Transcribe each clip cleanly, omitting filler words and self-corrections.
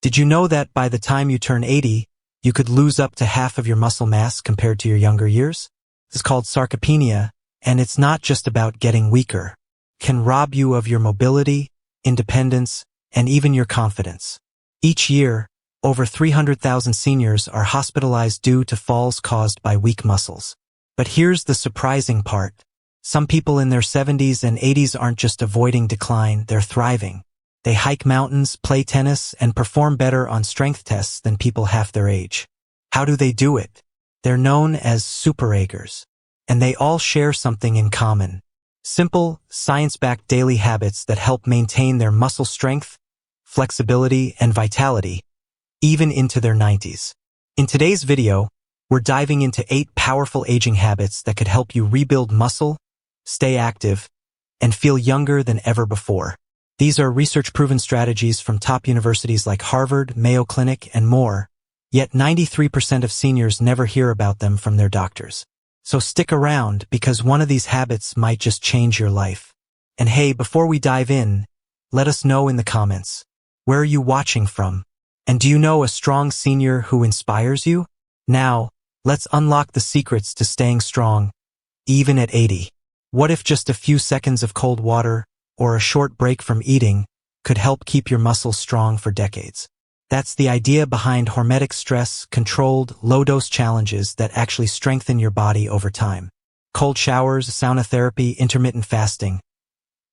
Did you know that by the time you turn 80, you could lose up to half of your muscle mass compared to your younger years? It's called sarcopenia, and it's not just about getting weaker. It can rob you of your mobility, independence, and even your confidence. Each year, over 300,000 seniors are hospitalized due to falls caused by weak muscles. But here's the surprising part. Some people in their 70s and 80s aren't just avoiding decline, they're thriving. They hike mountains, play tennis, and perform better on strength tests than people half their age. How do they do it? They're known as super-agers. And they all share something in common. Simple, science-backed daily habits that help maintain their muscle strength, flexibility, and vitality, even into their 90s. In today's video, we're diving into 8 powerful aging habits that could help you rebuild muscle, stay active, and feel younger than ever before. These are research-proven strategies from top universities like Harvard, Mayo Clinic, and more, yet 93% of seniors never hear about them from their doctors. So stick around, because one of these habits might just change your life. And hey, before we dive in, let us know in the comments, where are you watching from? And do you know a strong senior who inspires you? Now, let's unlock the secrets to staying strong, even at 80. What if just a few seconds of cold water or a short break from eating could help keep your muscles strong for decades? That's the idea behind Hormetic stress-controlled, low-dose challenges that actually strengthen your body over time. Cold showers, sauna therapy, intermittent fasting.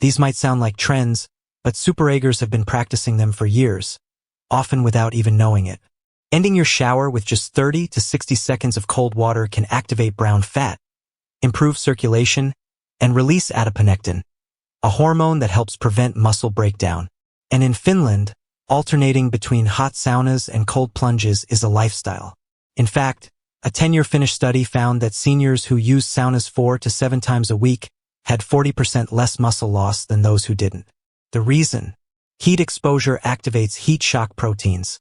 These might sound like trends, but super-agers have been practicing them for years, often without even knowing it. Ending your shower with just 30 to 60 seconds of cold water can activate brown fat, improve circulation, and release adiponectin, a hormone that helps prevent muscle breakdown. And in Finland, alternating between hot saunas and cold plunges is a lifestyle. In fact, a 10-year Finnish study found that seniors who used saunas 4 to 7 times a week had 40% less muscle loss than those who didn't. The reason? Heat exposure activates heat shock proteins,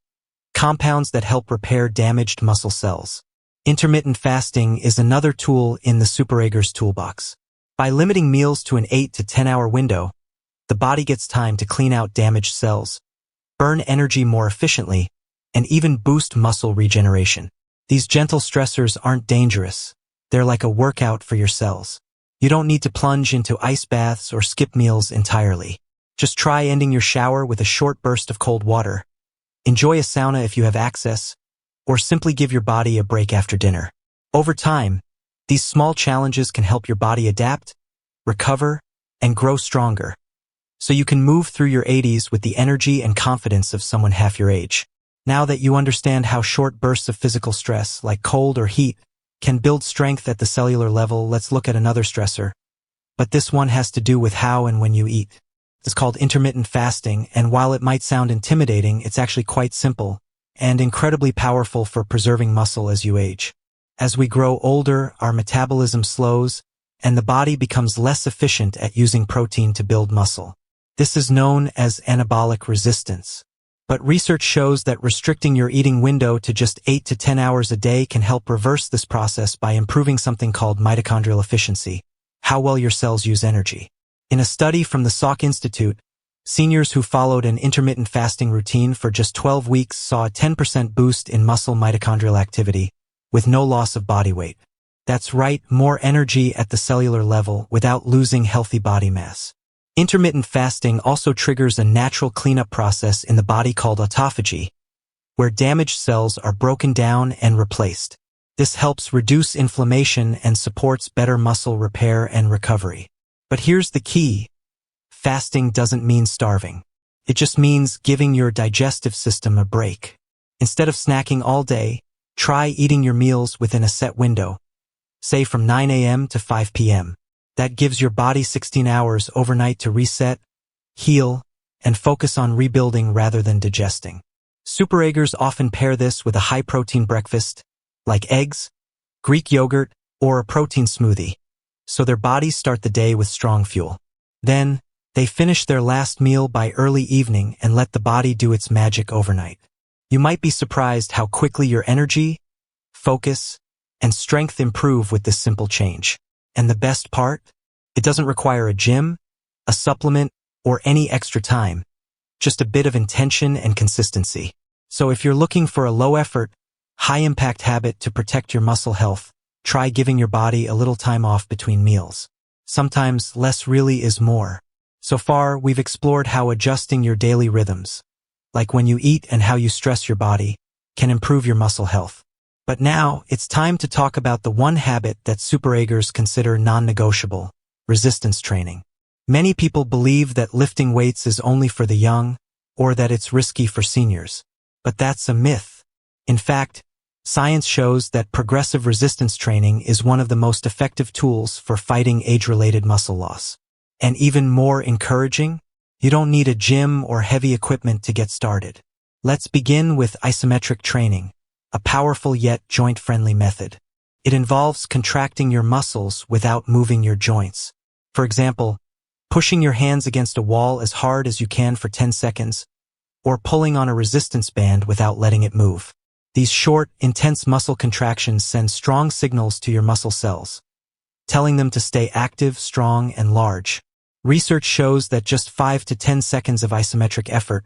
compounds that help repair damaged muscle cells. Intermittent fasting is another tool in the super-agers toolbox. By limiting meals to an 8 to 10-hour window, the body gets time to clean out damaged cells, burn energy more efficiently, and even boost muscle regeneration. These gentle stressors aren't dangerous. They're like a workout for your cells. You don't need to plunge into ice baths or skip meals entirely. Just try ending your shower with a short burst of cold water. Enjoy a sauna if you have access, or simply give your body a break after dinner. Over time, these small challenges can help your body adapt, recover, and grow stronger, so you can move through your 80s with the energy and confidence of someone half your age. Now that you understand how short bursts of physical stress, like cold or heat, can build strength at the cellular level, let's look at another stressor. But this one has to do with how and when you eat. It's called intermittent fasting, and while it might sound intimidating, it's actually quite simple and incredibly powerful for preserving muscle as you age. As we grow older, our metabolism slows, and the body becomes less efficient at using protein to build muscle. This is known as anabolic resistance. But research shows that restricting your eating window to just 8 to 10 hours a day can help reverse this process by improving something called mitochondrial efficiency, how well your cells use energy. In a study from the Salk Institute, seniors who followed an intermittent fasting routine for just 12 weeks saw a 10% boost in muscle mitochondrial activity, with no loss of body weight. That's right, more energy at the cellular level without losing healthy body mass. Intermittent fasting also triggers a natural cleanup process in the body called autophagy, where damaged cells are broken down and replaced. This helps reduce inflammation and supports better muscle repair and recovery. But here's the key. Fasting doesn't mean starving. It just means giving your digestive system a break. Instead of snacking all day, try eating your meals within a set window, say from 9 a.m. to 5 p.m. That gives your body 16 hours overnight to reset, heal, and focus on rebuilding rather than digesting. Super-agers often pair this with a high-protein breakfast, like eggs, Greek yogurt, or a protein smoothie, so their bodies start the day with strong fuel. Then, they finish their last meal by early evening and let the body do its magic overnight. You might be surprised how quickly your energy, focus, and strength improve with this simple change. And the best part? It doesn't require a gym, a supplement, or any extra time. Just a bit of intention and consistency. So if you're looking for a low-effort, high-impact habit to protect your muscle health, try giving your body a little time off between meals. Sometimes less really is more. So far, we've explored how adjusting your daily rhythms, like when you eat and how you stress your body, can improve your muscle health. But now, it's time to talk about the one habit that superagers consider non-negotiable: resistance training. Many people believe that lifting weights is only for the young, or that it's risky for seniors. But that's a myth. In fact, science shows that progressive resistance training is one of the most effective tools for fighting age-related muscle loss. And even more encouraging, you don't need a gym or heavy equipment to get started. Let's begin with isometric training, a powerful yet joint-friendly method. It involves contracting your muscles without moving your joints. For example, pushing your hands against a wall as hard as you can for 10 seconds, or pulling on a resistance band without letting it move. These short, intense muscle contractions send strong signals to your muscle cells, telling them to stay active, strong, and large. Research shows that just 5 to 10 seconds of isometric effort,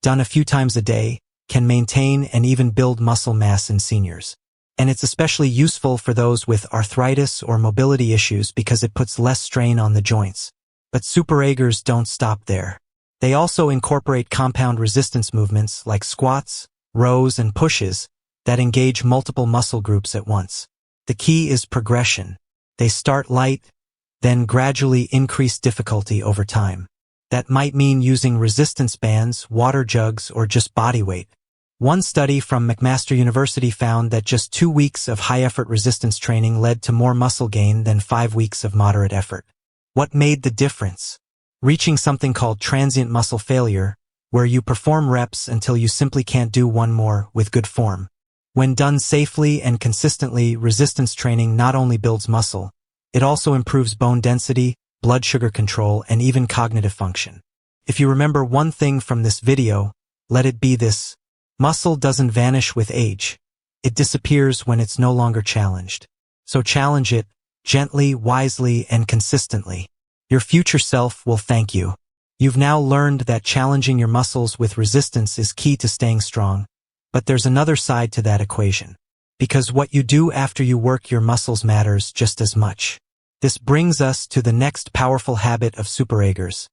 done a few times a day, can maintain and even build muscle mass in seniors. And it's especially useful for those with arthritis or mobility issues because it puts less strain on the joints. But superagers don't stop there. They also incorporate compound resistance movements like squats, rows, and pushes that engage multiple muscle groups at once. The key is progression. They start light, then gradually increase difficulty over time. That might mean using resistance bands, water jugs, or just body weight. One study from McMaster University found that just 2 weeks of high-effort resistance training led to more muscle gain than 5 weeks of moderate effort. What made the difference? Reaching something called transient muscle failure, where you perform reps until you simply can't do one more with good form. When done safely and consistently, resistance training not only builds muscle, it also improves bone density, blood sugar control, and even cognitive function. If you remember one thing from this video, let it be this: muscle doesn't vanish with age. It disappears when it's no longer challenged. So challenge it, gently, wisely, and consistently. Your future self will thank you. You've now learned that challenging your muscles with resistance is key to staying strong. But there's another side to that equation. Because what you do after you work your muscles matters just as much. This brings us to the next powerful habit of superagers: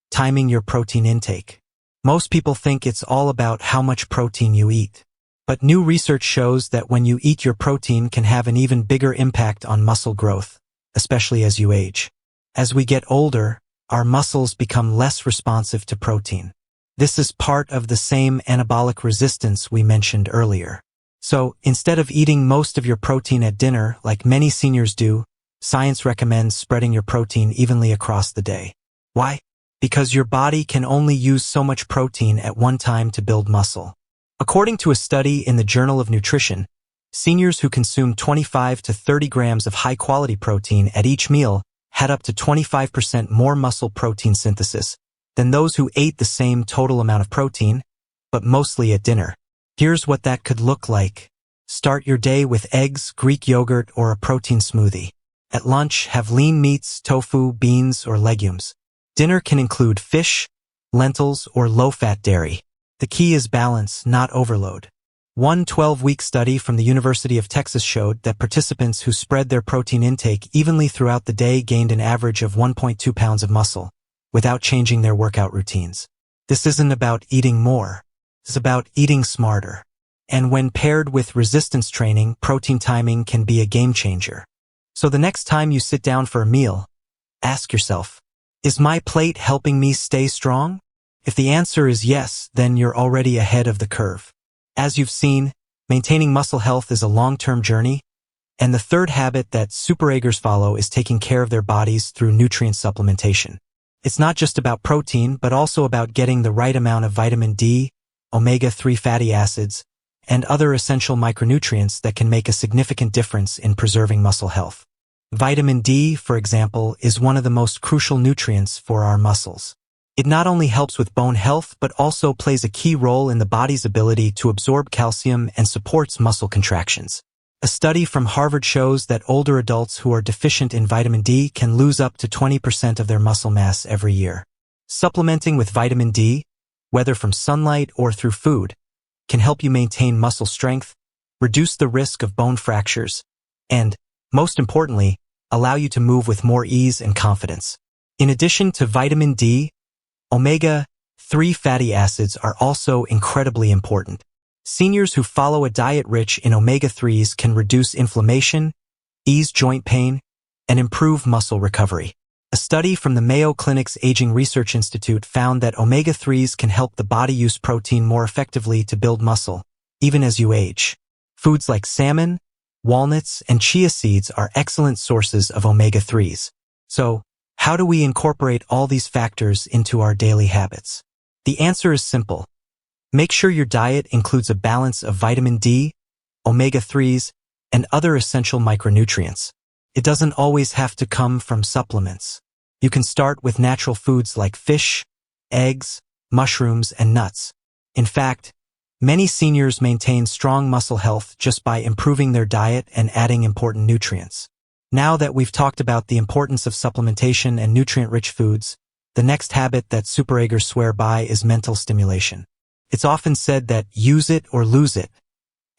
timing your protein intake. Most people think it's all about how much protein you eat. But new research shows that when you eat your protein can have an even bigger impact on muscle growth, especially as you age. As we get older, our muscles become less responsive to protein. This is part of the same anabolic resistance we mentioned earlier. So, instead of eating most of your protein at dinner, like many seniors do, science recommends spreading your protein evenly across the day. Why? Because your body can only use so much protein at one time to build muscle. According to a study in the Journal of Nutrition, seniors who consumed 25 to 30 grams of high-quality protein at each meal had up to 25% more muscle protein synthesis than those who ate the same total amount of protein, but mostly at dinner. Here's what that could look like. Start your day with eggs, Greek yogurt, or a protein smoothie. At lunch, have lean meats, tofu, beans, or legumes. Dinner can include fish, lentils, or low-fat dairy. The key is balance, not overload. One 12-week study from the University of Texas showed that participants who spread their protein intake evenly throughout the day gained an average of 1.2 pounds of muscle, without changing their workout routines. This isn't about eating more. It's about eating smarter. And when paired with resistance training, protein timing can be a game changer. So the next time you sit down for a meal, ask yourself, is my plate helping me stay strong? If the answer is yes, then you're already ahead of the curve. As you've seen, maintaining muscle health is a long-term journey, and the third habit that superagers follow is taking care of their bodies through nutrient supplementation. It's not just about protein, but also about getting the right amount of vitamin D, omega-3 fatty acids, and other essential micronutrients that can make a significant difference in preserving muscle health. Vitamin D, for example, is one of the most crucial nutrients for our muscles. It not only helps with bone health, but also plays a key role in the body's ability to absorb calcium and supports muscle contractions. A study from Harvard shows that older adults who are deficient in vitamin D can lose up to 20% of their muscle mass every year. Supplementing with vitamin D, whether from sunlight or through food, can help you maintain muscle strength, reduce the risk of bone fractures, and, most importantly, allow you to move with more ease and confidence. In addition to vitamin D, omega-3 fatty acids are also incredibly important. Seniors who follow a diet rich in omega-3s can reduce inflammation, ease joint pain, and improve muscle recovery. A study from the Mayo Clinic's Aging Research Institute found that omega-3s can help the body use protein more effectively to build muscle, even as you age. Foods like salmon, walnuts, and chia seeds are excellent sources of omega-3s. So, how do we incorporate all these factors into our daily habits? The answer is simple. Make sure your diet includes a balance of vitamin D, omega-3s, and other essential micronutrients. It doesn't always have to come from supplements. You can start with natural foods like fish, eggs, mushrooms, and nuts. In fact, many seniors maintain strong muscle health just by improving their diet and adding important nutrients. Now that we've talked about the importance of supplementation and nutrient-rich foods, the next habit that superagers swear by is mental stimulation. It's often said that use it or lose it,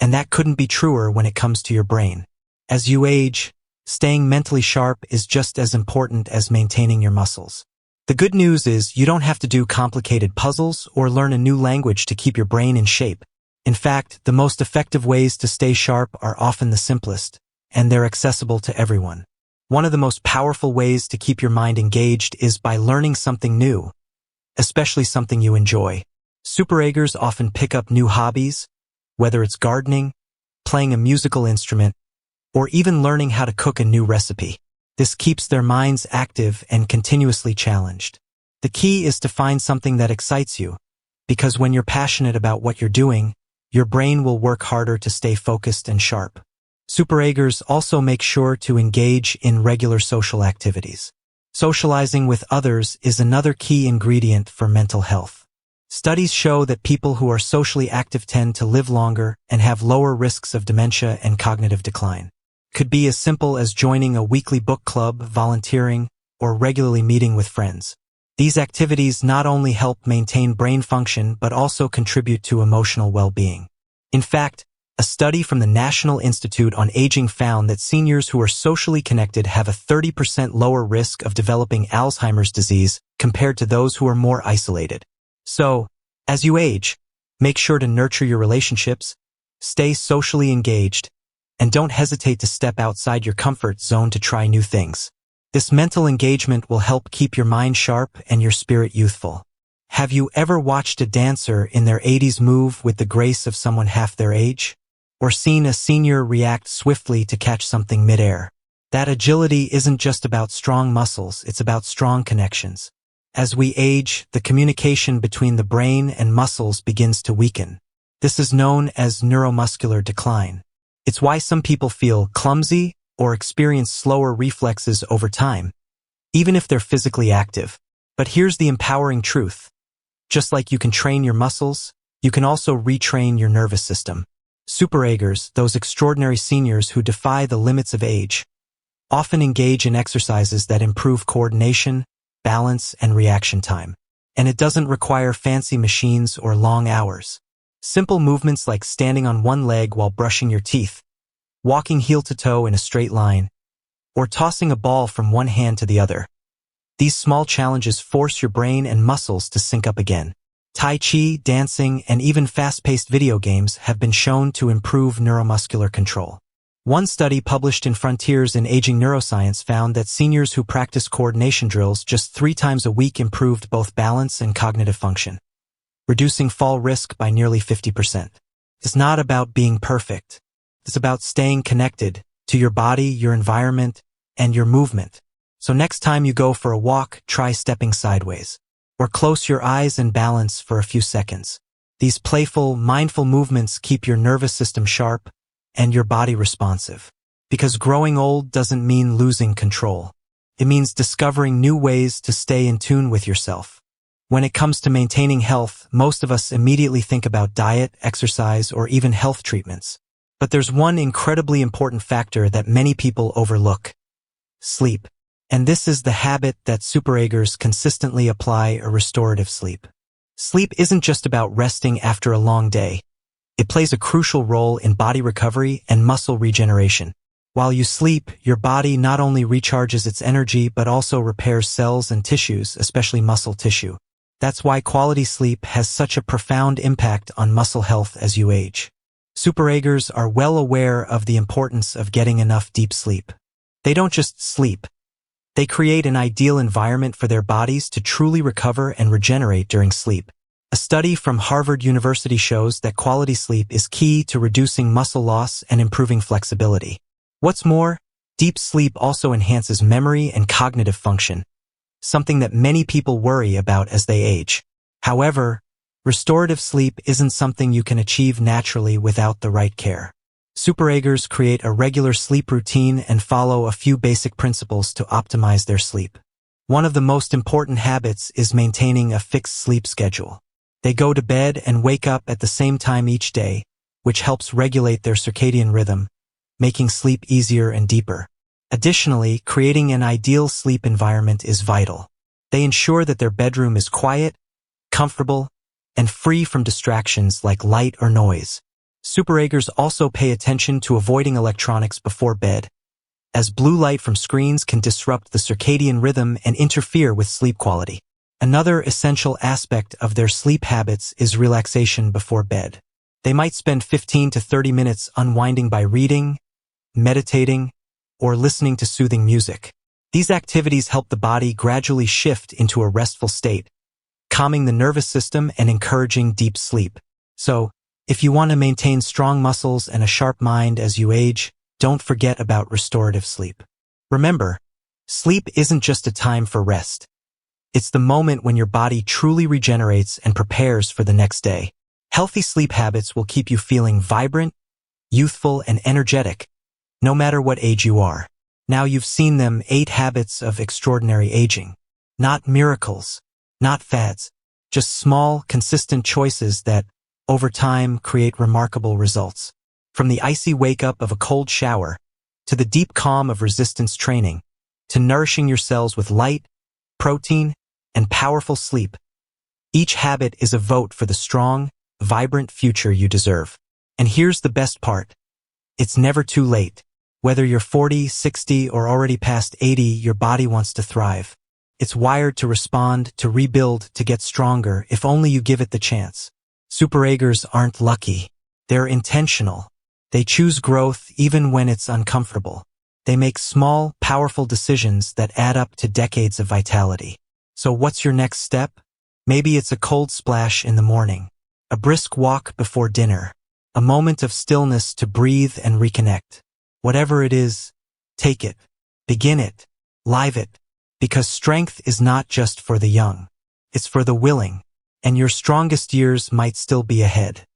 and that couldn't be truer when it comes to your brain. As you age, staying mentally sharp is just as important as maintaining your muscles. The good news is you don't have to do complicated puzzles or learn a new language to keep your brain in shape. In fact, the most effective ways to stay sharp are often the simplest, and they're accessible to everyone. One of the most powerful ways to keep your mind engaged is by learning something new, especially something you enjoy. Superagers often pick up new hobbies, whether it's gardening, playing a musical instrument, or even learning how to cook a new recipe. This keeps their minds active and continuously challenged. The key is to find something that excites you, because when you're passionate about what you're doing, your brain will work harder to stay focused and sharp. Superagers also make sure to engage in regular social activities. Socializing with others is another key ingredient for mental health. Studies show that people who are socially active tend to live longer and have lower risks of dementia and cognitive decline. Could be as simple as joining a weekly book club, volunteering, or regularly meeting with friends. These activities not only help maintain brain function but also contribute to emotional well-being. In fact, a study from the National Institute on Aging found that seniors who are socially connected have a 30% lower risk of developing Alzheimer's disease compared to those who are more isolated. So, as you age, make sure to nurture your relationships, stay socially engaged, and don't hesitate to step outside your comfort zone to try new things. This mental engagement will help keep your mind sharp and your spirit youthful. Have you ever watched a dancer in their 80s move with the grace of someone half their age? Or seen a senior react swiftly to catch something midair? That agility isn't just about strong muscles, it's about strong connections. As we age, the communication between the brain and muscles begins to weaken. This is known as neuromuscular decline. It's why some people feel clumsy or experience slower reflexes over time, even if they're physically active. But here's the empowering truth. Just like you can train your muscles, you can also retrain your nervous system. Superagers, those extraordinary seniors who defy the limits of age, often engage in exercises that improve coordination, balance, and reaction time. And it doesn't require fancy machines or long hours. Simple movements like standing on one leg while brushing your teeth, walking heel to toe in a straight line, or tossing a ball from one hand to the other. These small challenges force your brain and muscles to sync up again. Tai Chi, dancing, and even fast-paced video games have been shown to improve neuromuscular control. One study published in Frontiers in Aging Neuroscience found that seniors who practice coordination drills just 3 times a week improved both balance and cognitive function, reducing fall risk by nearly 50%. It's not about being perfect. It's about staying connected to your body, your environment, and your movement. So next time you go for a walk, try stepping sideways, or close your eyes and balance for a few seconds. These playful, mindful movements keep your nervous system sharp and your body responsive. Because growing old doesn't mean losing control. It means discovering new ways to stay in tune with yourself. When it comes to maintaining health, most of us immediately think about diet, exercise, or even health treatments. But there's one incredibly important factor that many people overlook: sleep. And this is the habit that superagers consistently apply: a restorative sleep. Sleep isn't just about resting after a long day. It plays a crucial role in body recovery and muscle regeneration. While you sleep, your body not only recharges its energy but also repairs cells and tissues, especially muscle tissue. That's why quality sleep has such a profound impact on muscle health as you age. Superagers are well aware of the importance of getting enough deep sleep. They don't just sleep. They create an ideal environment for their bodies to truly recover and regenerate during sleep. A study from Harvard University shows that quality sleep is key to reducing muscle loss and improving flexibility. What's more, deep sleep also enhances memory and cognitive function, something that many people worry about as they age. However, restorative sleep isn't something you can achieve naturally without the right care. Superagers create a regular sleep routine and follow a few basic principles to optimize their sleep. One of the most important habits is maintaining a fixed sleep schedule. They go to bed and wake up at the same time each day, which helps regulate their circadian rhythm, making sleep easier and deeper. Additionally, creating an ideal sleep environment is vital. They ensure that their bedroom is quiet, comfortable, and free from distractions like light or noise. Superagers also pay attention to avoiding electronics before bed, as blue light from screens can disrupt the circadian rhythm and interfere with sleep quality. Another essential aspect of their sleep habits is relaxation before bed. They might spend 15 to 30 minutes unwinding by reading, meditating, or listening to soothing music. These activities help the body gradually shift into a restful state, calming the nervous system and encouraging deep sleep. So, if you want to maintain strong muscles and a sharp mind as you age, don't forget about restorative sleep. Remember, sleep isn't just a time for rest. It's the moment when your body truly regenerates and prepares for the next day. Healthy sleep habits will keep you feeling vibrant, youthful, and energetic, no matter what age you are. Now you've seen them 8 habits of extraordinary aging. Not miracles, not fads, just small, consistent choices that, over time, create remarkable results. From the icy wake-up of a cold shower, to the deep calm of resistance training, to nourishing your cells with light, protein, and powerful sleep, each habit is a vote for the strong, vibrant future you deserve. And here's the best part. It's never too late. Whether you're 40, 60, or already past 80, your body wants to thrive. It's wired to respond, to rebuild, to get stronger, if only you give it the chance. Superagers aren't lucky. They're intentional. They choose growth even when it's uncomfortable. They make small, powerful decisions that add up to decades of vitality. So what's your next step? Maybe it's a cold splash in the morning, a brisk walk before dinner, a moment of stillness to breathe and reconnect. Whatever it is, take it, begin it, live it, because strength is not just for the young. It's for the willing, and your strongest years might still be ahead.